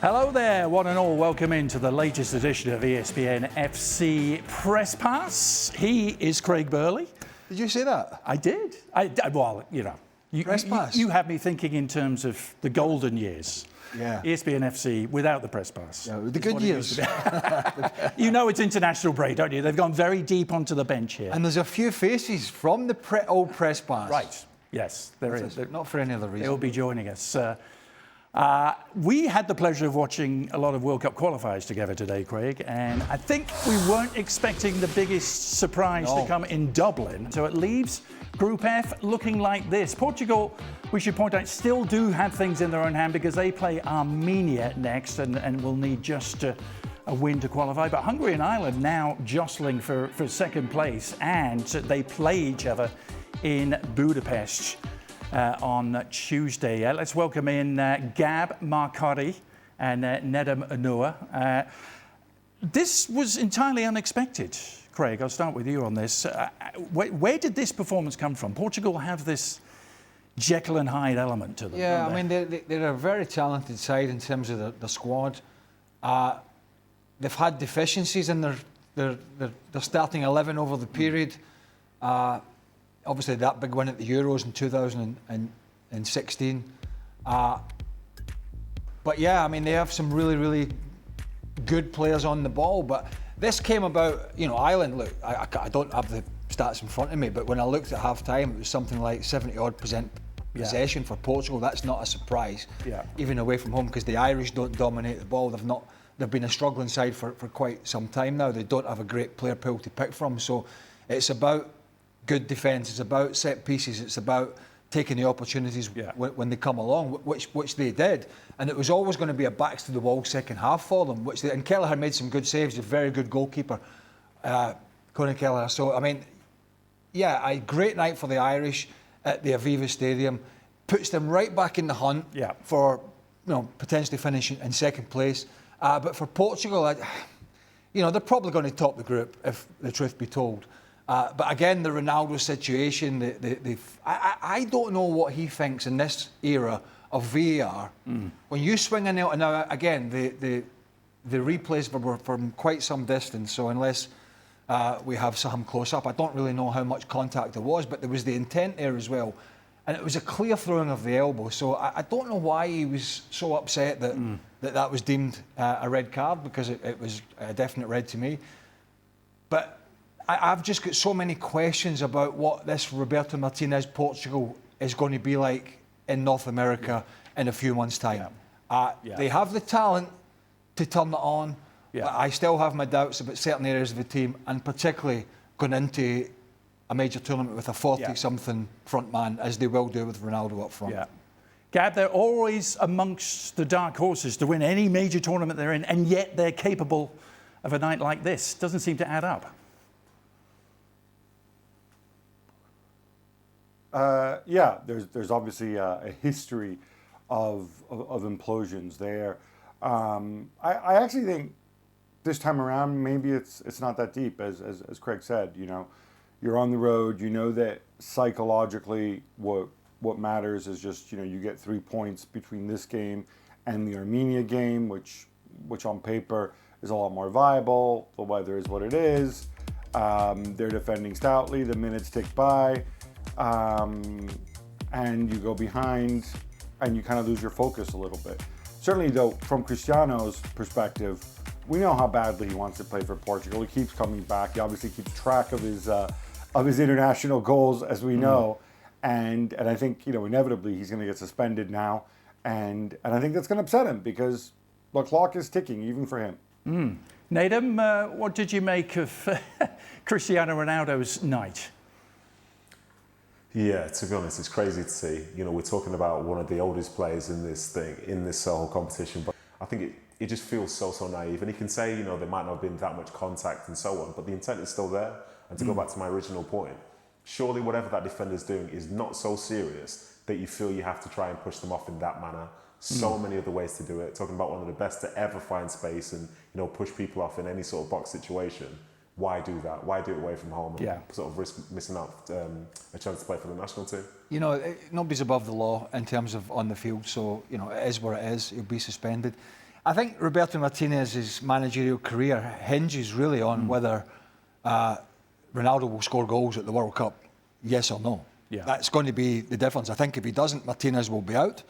Hello there, one and all. Welcome into the latest edition of ESPN FC Press Pass. He is Craig Burley. Did you say that? I did. Well, you know, Press Pass. You have me thinking in terms of the golden years. Yeah. ESPN FC without the Press Pass. Yeah, the good years. You know it's international break, don't you? They've gone very deep onto the bench here. And there's a few faces from the old Press Pass. Right. Yes, there is. Not for any other reason. They'll be joining us. We had the pleasure of watching a lot of World Cup qualifiers together today, Craig, and I think we weren't expecting the biggest surprise to come in Dublin. So it leaves Group F looking like this. Portugal, we should point out, still do have things in their own hand because they play Armenia next and will need just a win to qualify. But Hungary and Ireland now jostling for second place, and they play each other in Budapest on Tuesday. Let's welcome in Gab, Marcotti and Nedum, Onuoha. This was entirely unexpected. Craig, I'll start with you on this. Where did this performance come from? Portugal have this Jekyll and Hyde element to them. Yeah, I mean, they're a very talented side in terms of the squad. They've had deficiencies in their starting 11 over the period. Obviously, that big win at the Euros in 2016. But yeah, I mean, they have some really, really good players on the ball. But this came about, you know, Ireland, look, I don't have the stats in front of me, but when I looked at half-time, it was something like 70-odd% possession for Portugal. That's not a surprise, even away from home, because the Irish don't dominate the ball. They've been a struggling side for quite some time now. They don't have a great player pool to pick from. So it's about good defence, it's about set pieces, it's about taking the opportunities when they come along, which they did. And it was always going to be a backs to the wall second half for them, and Kelleher made some good saves. He's a very good goalkeeper, Conor Kelleher. So, I mean, yeah, a great night for the Irish at the Aviva Stadium. Puts them right back in the hunt for, you know, potentially finishing in second place. But for Portugal, you know, they're probably going to top the group, if the truth be told. But again, the Ronaldo situation, I don't know what he thinks in this era of VAR. When you swing in out, now again, the replays were from quite some distance, so unless we have some close up, I don't really know how much contact there was, but there was the intent there as well. And it was a clear throwing of the elbow, so I don't know why he was so upset that was deemed a red card, because it was a definite red to me. But I've just got so many questions about what this Roberto Martínez Portugal is going to be like in North America in a few months' time. They have the talent to turn it on, but I still have my doubts about certain areas of the team, and particularly going into a major tournament with a 40-something front man, as they will do with Ronaldo up front. Gab, they're always amongst the dark horses to win any major tournament they're in, and yet they're capable of a night like this. Doesn't seem to add up. There's obviously a history of implosions there. I actually think this time around maybe it's not that deep, as Craig said. You know, you're on the road. You know that psychologically what matters is just, you know, you get 3 points between this game and the Armenia game, which on paper is a lot more viable. The weather is what it is. They're defending stoutly. The minutes tick by. And you go behind and you kind of lose your focus a little bit. Certainly, though, from Cristiano's perspective, we know how badly he wants to play for Portugal. He keeps coming back. He obviously keeps track of his international goals, as we know. And I think, you know, inevitably he's going to get suspended now. And I think that's going to upset him, because the clock is ticking even for him. Nedum, what did you make of Cristiano Ronaldo's night? Yeah, to be honest, it's crazy to see. You know, we're talking about one of the oldest players in this whole competition, but I think it just feels so naive. And he can say, you know, there might not have been that much contact and so on, but the intent is still there. And to go back to my original point, surely whatever that defender's doing is not so serious that you feel you have to try and push them off in that manner. So many other ways to do it. Talking about one of the best to ever find space and, you know, push people off in any sort of box situation. Why do that? Why do it away from home and sort of risk missing out a chance to play for the national team? You know, nobody's above the law in terms of on the field, so, you know, it is what it is. He'll be suspended. I think Roberto Martinez's managerial career hinges really on whether Ronaldo will score goals at the World Cup, yes or no. Yeah. That's going to be the difference. I think if he doesn't, Martinez will be out.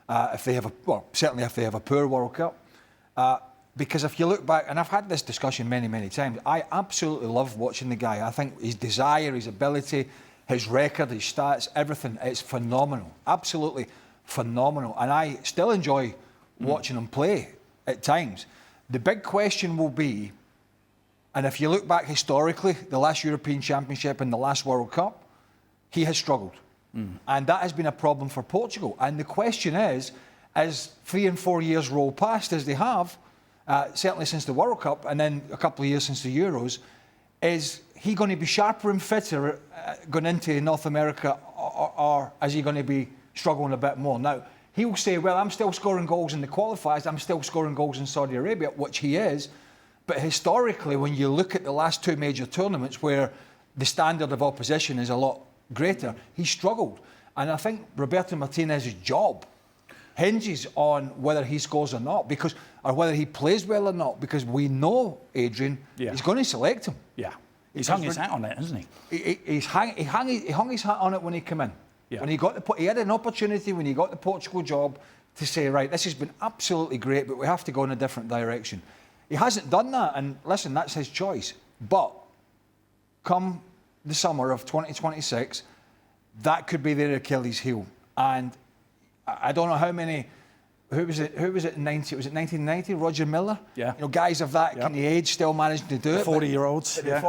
Certainly if they have a poor World Cup. Because if you look back, and I've had this discussion many, many times, I absolutely love watching the guy. I think his desire, his ability, his record, his stats, everything, it's phenomenal. Absolutely phenomenal. And I still enjoy watching him play at times. The big question will be, and if you look back historically, the last European Championship and the last World Cup, he has struggled. And that has been a problem for Portugal. And the question is, as 3 and 4 years roll past, as they have, certainly since the World Cup and then a couple of years since the Euros, is he going to be sharper and fitter going into North America, or is he going to be struggling a bit more? Now, he'll say, well, I'm still scoring goals in the qualifiers, I'm still scoring goals in Saudi Arabia, which he is. But historically, when you look at the last 2 major tournaments where the standard of opposition is a lot greater, he struggled. And I think Roberto Martinez's job hinges on whether he scores or not, or whether he plays well or not, because we know, Adrian, he's going to select him. Yeah. He's hung his hat on it, hasn't he? He hung his hat on it when he came in. Yeah. When he had an opportunity when he got the Portugal job to say, right, this has been absolutely great, but we have to go in a different direction. He hasn't done that, and listen, that's his choice. But come the summer of 2026, that could be their Achilles heel. And I don't know how many. Who was it? 90? Was it 1990? Roger Miller. Yeah. Guys of that kind of age still managing to do it. 40-year-olds. Yeah.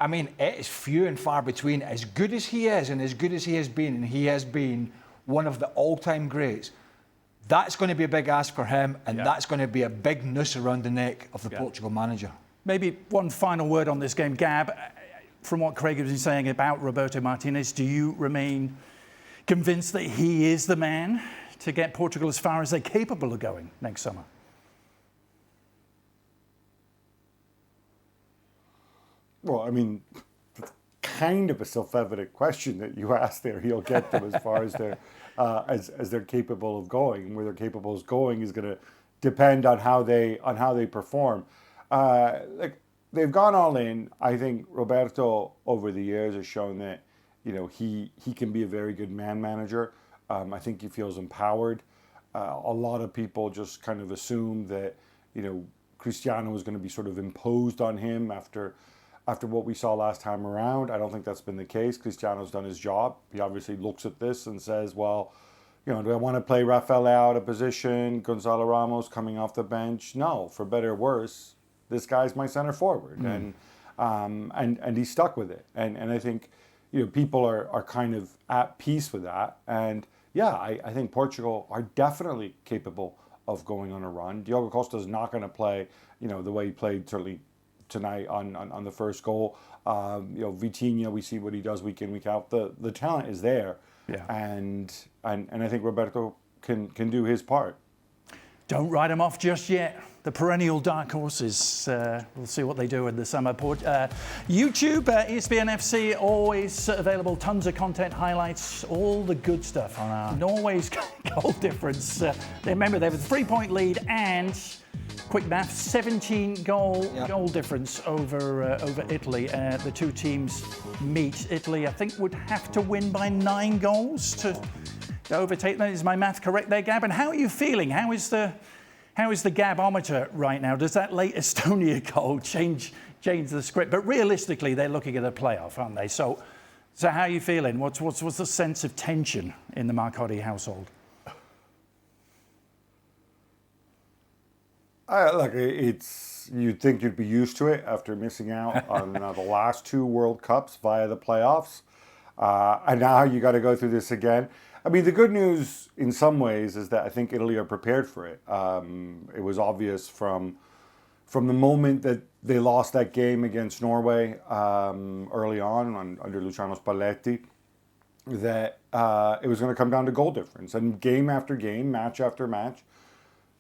I mean, it is few and far between. As good as he is, and as good as he has been, and he has been one of the all-time greats. That's going to be a big ask for him, and that's going to be a big noose around the neck of the Portugal manager. Maybe one final word on this game, Gab. From what Craig has been saying about Roberto Martinez, do you remain convinced that he is the man to get Portugal as far as they're capable of going next summer? Well, I mean, it's kind of a self-evident question that you asked there. He'll get them as far as they're as they're capable of going. Where they're capable of going is going to depend on how they perform. They've gone all in. I think Roberto over the years has shown that he can be a very good man manager. I think he feels empowered. A lot of people just kind of assume that Cristiano was going to be sort of imposed on him after what we saw last time around. I don't think that's been the case. Cristiano's done his job. He obviously looks at this and says, well, do I want to play Rafael out of position, Gonzalo Ramos coming off the bench? No, for better or worse, this guy's my center forward. And he's stuck with it. And I think people are kind of at peace with that. And I think Portugal are definitely capable of going on a run. Diogo Costa's not going to play, the way he played certainly tonight on the first goal. Vitinha, we see what he does week in, week out. The talent is there. Yeah. And I think Roberto can do his part. Don't write them off just yet. The perennial dark horses. We'll see what they do in the summer. YouTube, ESPN FC, always available. Tons of content, highlights, all the good stuff on our Norway's goal difference. Remember, they have a 3-point lead and, quick math, 17 goal difference over Italy. The two teams meet. Italy, I think, would have to win by 9 goals to overtake them. Is my math correct there, Gab? And how are you feeling? How is the Gabometer right now? Does that late Estonia goal change the script? But realistically, they're looking at a playoff, aren't they? So how are you feeling? What's the sense of tension in the Marcotti household? Look, you'd think you'd be used to it after missing out on the last 2 World Cups via the playoffs. And now you got to go through this again. I mean, the good news in some ways is that I think Italy are prepared for it. It was obvious from the moment that they lost that game against Norway early on under Luciano Spalletti that it was going to come down to goal difference. And game after game, match after match,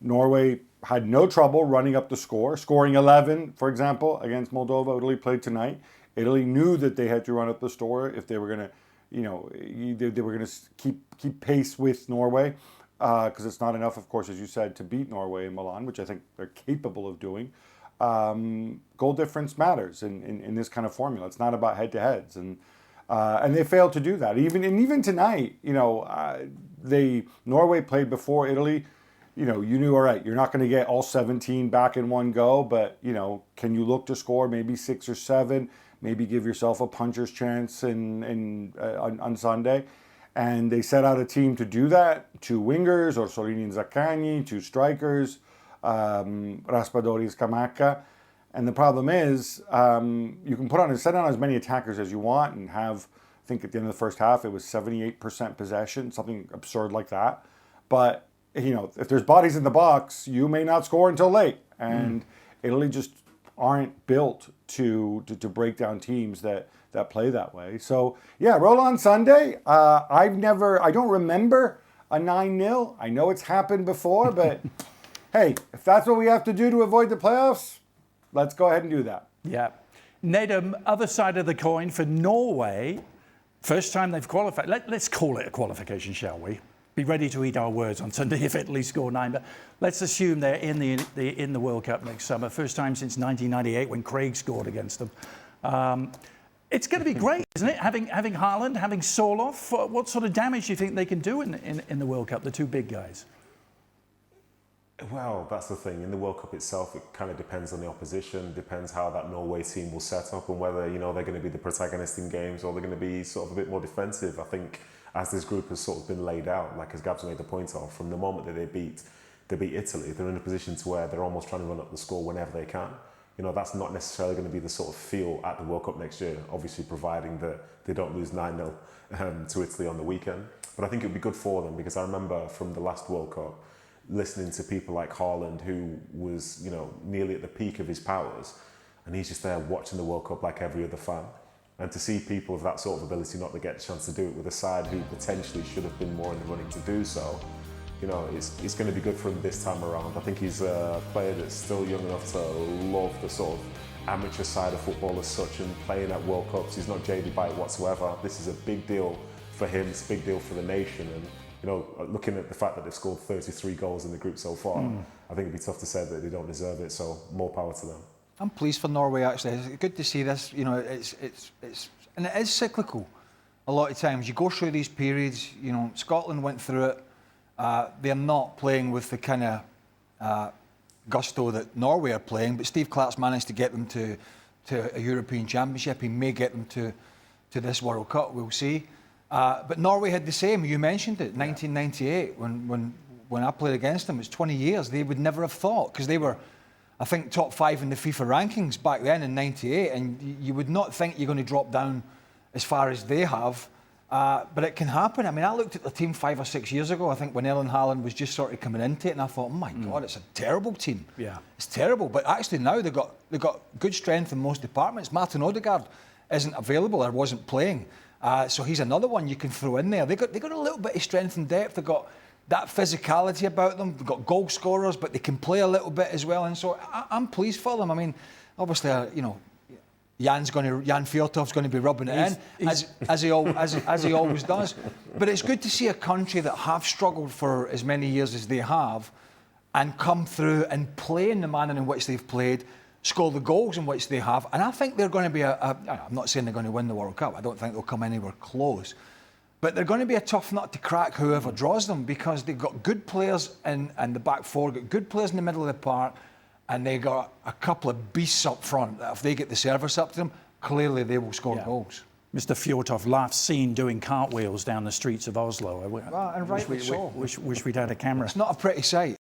Norway had no trouble running up the score, scoring 11, for example, against Moldova. Italy played tonight. Italy knew that they had to run up the score if they were going to, they were going to keep pace with Norway. because it's not enough, of course, as you said, to beat Norway in Milan, which I think they're capable of doing. Goal difference matters in this kind of formula. It's not about head-to-heads, and they failed to do that. Even tonight, Norway played before Italy. You knew, all right, you're not going to get all 17 back in one go, but can you look to score maybe 6 or 7? Maybe give yourself a puncher's chance on Sunday. And they set out a team to do that. 2 wingers, Orsolini and Zaccagni, 2 strikers, Raspadori, Scamacca. And the problem is, you can set on as many attackers as you want and have, I think at the end of the first half, it was 78% possession, something absurd like that. But, if there's bodies in the box, you may not score until late. And Italy just aren't built to break down teams that play that way. So, yeah, roll on Sunday. I don't remember a 9-0. I know it's happened before, but hey, if that's what we have to do to avoid the playoffs, let's go ahead and do that. Yeah. Nedum, other side of the coin for Norway. First time they've qualified. Let's call it a qualification, shall we? Be ready to eat our words on Sunday if Italy score 9. But let's assume they're in the World Cup next summer. First time since 1998 when Craig scored against them. It's going to be great, isn't it? Having Haaland, having Soloff. What sort of damage do you think they can do in the World Cup, the 2 big guys? Well, that's the thing. In the World Cup itself, it kind of depends on the opposition, depends how that Norway team will set up and whether, they're going to be the protagonist in games or they're going to be sort of a bit more defensive. I think as this group has sort of been laid out, like as Gabs made the point of, from the moment that they beat Italy, they're in a position to where they're almost trying to run up the score whenever they can. That's not necessarily going to be the sort of feel at the World Cup next year, obviously providing that they don't lose 9-0 to Italy on the weekend. But I think it would be good for them because I remember from the last World Cup, listening to people like Haaland, who was, nearly at the peak of his powers, and he's just there watching the World Cup like every other fan. And to see people of that sort of ability not to get a chance to do it with a side who potentially should have been more in the running to do so, it's going to be good for him this time around. I think he's a player that's still young enough to love the sort of amateur side of football as such, and playing at World Cups, he's not jaded by it whatsoever. This is a big deal for him, it's a big deal for the nation, and looking at the fact that they've scored 33 goals in the group so far, I think it'd be tough to say that they don't deserve it, so more power to them. I'm pleased for Norway, actually. It's good to see this. It's and it is cyclical. A lot of times you go through these periods. Scotland went through it. They're not playing with the kind of gusto that Norway are playing, but Steve Clark's managed to get them to a European Championship. He may get them to this World Cup. We'll see. But Norway had the same. You mentioned it. 1998, when I played against them, it's 20 years. They would never have thought, because they were, I think, top 5 in the FIFA rankings back then in 98, and you would not think you're going to drop down as far as they have, but it can happen. I mean, I looked at the team 5 or 6 years ago, I think, when Erling Haaland was just sort of coming into it, and I thought, oh my God, it's a terrible team. Yeah. It's terrible, but actually now they've got good strength in most departments. Martin Odegaard isn't available or wasn't playing, so he's another one you can throw in there. They got a little bit of strength and depth. They've got that physicality about them. They've got goal scorers, but they can play a little bit as well. And so I'm pleased for them. I mean, obviously, Jan Fjørtof's going to be rubbing it in as he always does. But it's good to see a country that have struggled for as many years as they have, and come through and play in the manner in which they've played, score the goals in which they have. And I think they're going to be I'm not saying they're going to win the World Cup. I don't think they'll come anywhere close. But they're going to be a tough nut to crack, whoever draws them, because they've got good players in the back four, got good players in the middle of the park, and they got a couple of beasts up front that if they get the service up to them, clearly they will score goals. Mr. Fjørtoft last seen doing cartwheels down the streets of Oslo. And rightly so. Wish we'd had a camera. It's not a pretty sight.